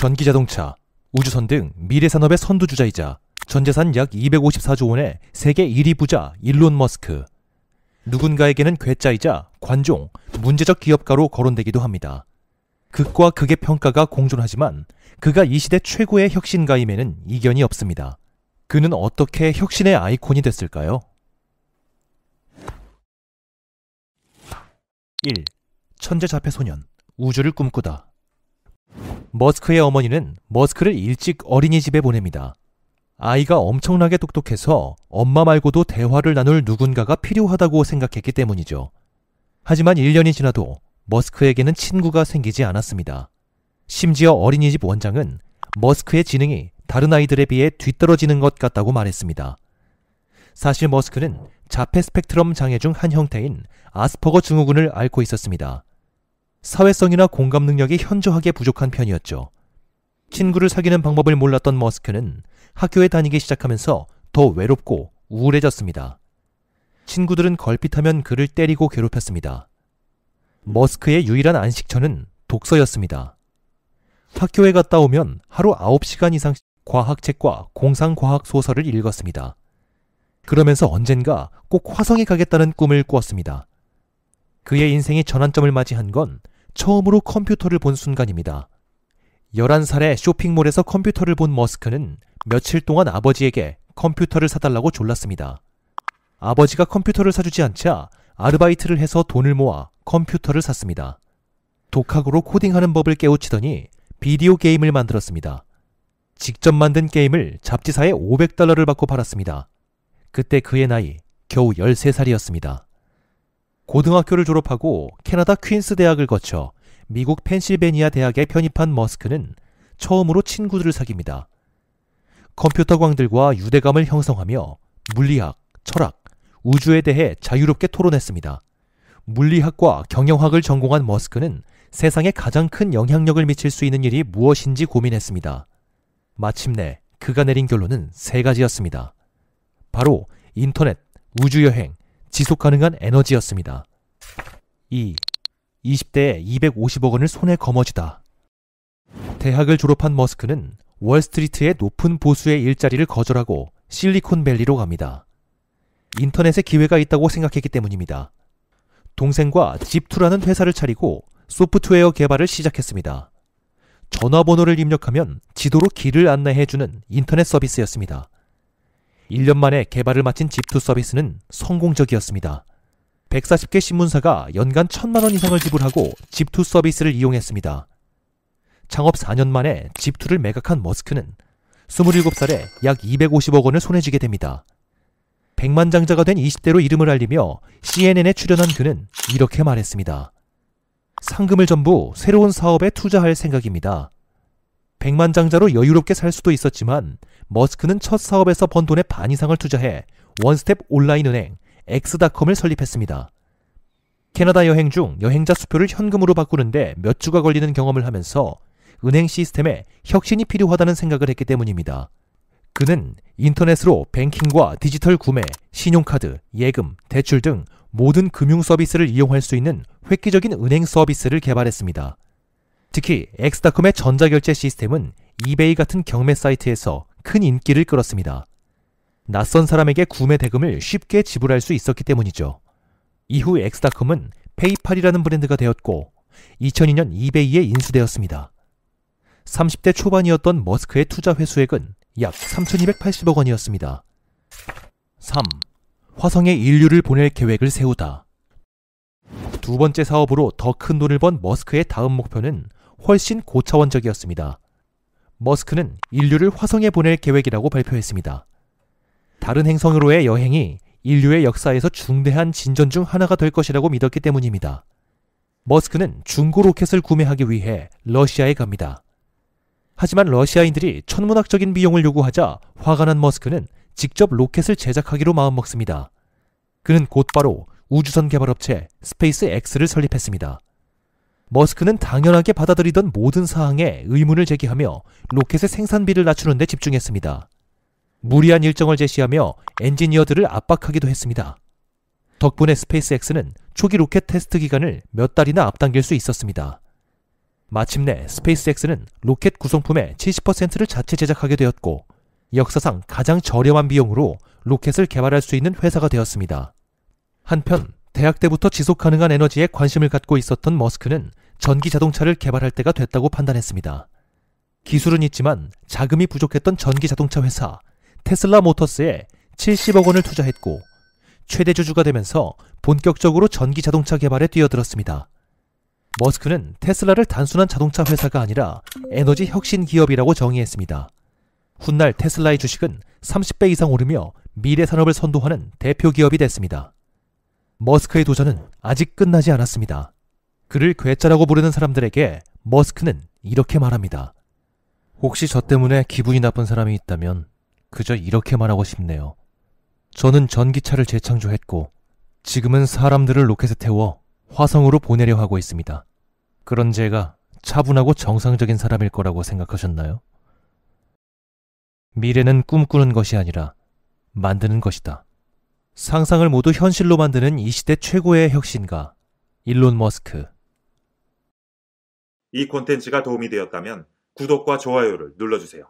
전기자동차, 우주선 등 미래산업의 선두주자이자 전재산 약 254조 원의 세계 1위 부자 일론 머스크. 누군가에게는 괴짜이자 관종, 문제적 기업가로 거론되기도 합니다. 극과 극의 평가가 공존하지만 그가 이 시대 최고의 혁신가임에는 이견이 없습니다. 그는 어떻게 혁신의 아이콘이 됐을까요? 1. 천재자폐소년, 우주를 꿈꾸다. 머스크의 어머니는 머스크를 일찍 어린이집에 보냅니다. 아이가 엄청나게 똑똑해서 엄마 말고도 대화를 나눌 누군가가 필요하다고 생각했기 때문이죠. 하지만 1년이 지나도 머스크에게는 친구가 생기지 않았습니다. 심지어 어린이집 원장은 머스크의 지능이 다른 아이들에 비해 뒤떨어지는 것 같다고 말했습니다. 사실 머스크는 자폐 스펙트럼 장애 중 한 형태인 아스퍼거 증후군을 앓고 있었습니다. 사회성이나 공감 능력이 현저하게 부족한 편이었죠. 친구를 사귀는 방법을 몰랐던 머스크는 학교에 다니기 시작하면서 더 외롭고 우울해졌습니다. 친구들은 걸핏하면 그를 때리고 괴롭혔습니다. 머스크의 유일한 안식처는 독서였습니다. 학교에 갔다 오면 하루 9시간 이상 과학책과 공상과학 소설을 읽었습니다. 그러면서 언젠가 꼭 화성에 가겠다는 꿈을 꾸었습니다. 그의 인생이 전환점을 맞이한 건 처음으로 컴퓨터를 본 순간입니다. 11살에 쇼핑몰에서 컴퓨터를 본 머스크는 며칠 동안 아버지에게 컴퓨터를 사달라고 졸랐습니다. 아버지가 컴퓨터를 사주지 않자 아르바이트를 해서 돈을 모아 컴퓨터를 샀습니다. 독학으로 코딩하는 법을 깨우치더니 비디오 게임을 만들었습니다. 직접 만든 게임을 잡지사에 $500를 받고 팔았습니다. 그때 그의 나이 겨우 13살이었습니다. 고등학교를 졸업하고 캐나다 퀸스 대학을 거쳐 미국 펜실베니아 대학에 편입한 머스크는 처음으로 친구들을 사귀입니다. 컴퓨터 광들과 유대감을 형성하며 물리학, 철학, 우주에 대해 자유롭게 토론했습니다. 물리학과 경영학을 전공한 머스크는 세상에 가장 큰 영향력을 미칠 수 있는 일이 무엇인지 고민했습니다. 마침내 그가 내린 결론은 3가지였습니다. 바로 인터넷, 우주여행, 지속가능한 에너지였습니다. 2. 20대에 250억 원을 손에 거머쥐다. 대학을 졸업한 머스크는 월스트리트의 높은 보수의 일자리를 거절하고 실리콘밸리로 갑니다. 인터넷에 기회가 있다고 생각했기 때문입니다. 동생과 집투라는 회사를 차리고 소프트웨어 개발을 시작했습니다. 전화번호를 입력하면 지도로 길을 안내해주는 인터넷 서비스였습니다. 1년 만에 개발을 마친 집투 서비스는 성공적이었습니다. 140개 신문사가 연간 1,000만 원 이상을 지불하고 집투 서비스를 이용했습니다. 창업 4년 만에 집투를 매각한 머스크는 27살에 약 250억 원을 손에 쥐게 됩니다. 백만장자가 된 20대로 이름을 알리며 CNN에 출연한 그는 이렇게 말했습니다. 상금을 전부 새로운 사업에 투자할 생각입니다. 백만장자로 여유롭게 살 수도 있었지만 머스크는 첫 사업에서 번 돈의 반 이상을 투자해 원스텝 온라인 은행 X.com을 설립했습니다. 캐나다 여행 중 여행자 수표를 현금으로 바꾸는데 몇 주가 걸리는 경험을 하면서 은행 시스템에 혁신이 필요하다는 생각을 했기 때문입니다. 그는 인터넷으로 뱅킹과 디지털 구매, 신용카드, 예금, 대출 등 모든 금융 서비스를 이용할 수 있는 획기적인 은행 서비스를 개발했습니다. 특히 X.com의 전자결제 시스템은 이베이 같은 경매 사이트에서 큰 인기를 끌었습니다. 낯선 사람에게 구매 대금을 쉽게 지불할 수 있었기 때문이죠. 이후 X.com은 페이팔이라는 브랜드가 되었고 2002년 이베이에 인수되었습니다. 30대 초반이었던 머스크의 투자 회수액은 약 3,280억 원이었습니다. 3. 화성에 인류를 보낼 계획을 세우다. 두 번째 사업으로 더 큰 돈을 번 머스크의 다음 목표는 훨씬 고차원적이었습니다. 머스크는 인류를 화성에 보낼 계획이라고 발표했습니다. 다른 행성으로의 여행이 인류의 역사에서 중대한 진전 중 하나가 될 것이라고 믿었기 때문입니다. 머스크는 중고 로켓을 구매하기 위해 러시아에 갑니다. 하지만 러시아인들이 천문학적인 비용을 요구하자 화가 난 머스크는 직접 로켓을 제작하기로 마음먹습니다. 그는 곧바로 우주선 개발업체 스페이스X를 설립했습니다. 머스크는 당연하게 받아들이던 모든 사항에 의문을 제기하며 로켓의 생산비를 낮추는 데 집중했습니다. 무리한 일정을 제시하며 엔지니어들을 압박하기도 했습니다. 덕분에 스페이스X는 초기 로켓 테스트 기간을 몇 달이나 앞당길 수 있었습니다. 마침내 스페이스X는 로켓 구성품의 70%를 자체 제작하게 되었고 역사상 가장 저렴한 비용으로 로켓을 개발할 수 있는 회사가 되었습니다. 한편 대학 때부터 지속 가능한 에너지에 관심을 갖고 있었던 머스크는 전기 자동차를 개발할 때가 됐다고 판단했습니다. 기술은 있지만 자금이 부족했던 전기 자동차 회사 테슬라 모터스에 70억 원을 투자했고 최대 주주가 되면서 본격적으로 전기 자동차 개발에 뛰어들었습니다. 머스크는 테슬라를 단순한 자동차 회사가 아니라 에너지 혁신 기업이라고 정의했습니다. 훗날 테슬라의 주식은 30배 이상 오르며 미래 산업을 선도하는 대표 기업이 됐습니다. 머스크의 도전은 아직 끝나지 않았습니다. 그를 괴짜라고 부르는 사람들에게 머스크는 이렇게 말합니다. 혹시 저 때문에 기분이 나쁜 사람이 있다면 그저 이렇게 말하고 싶네요. 저는 전기차를 재창조했고 지금은 사람들을 로켓에 태워 화성으로 보내려 하고 있습니다. 그런 제가 차분하고 정상적인 사람일 거라고 생각하셨나요? 미래는 꿈꾸는 것이 아니라 만드는 것이다. 상상을 모두 현실로 만드는 이 시대 최고의 혁신가 일론 머스크. 이 콘텐츠가 도움이 되었다면 구독과 좋아요를 눌러주세요.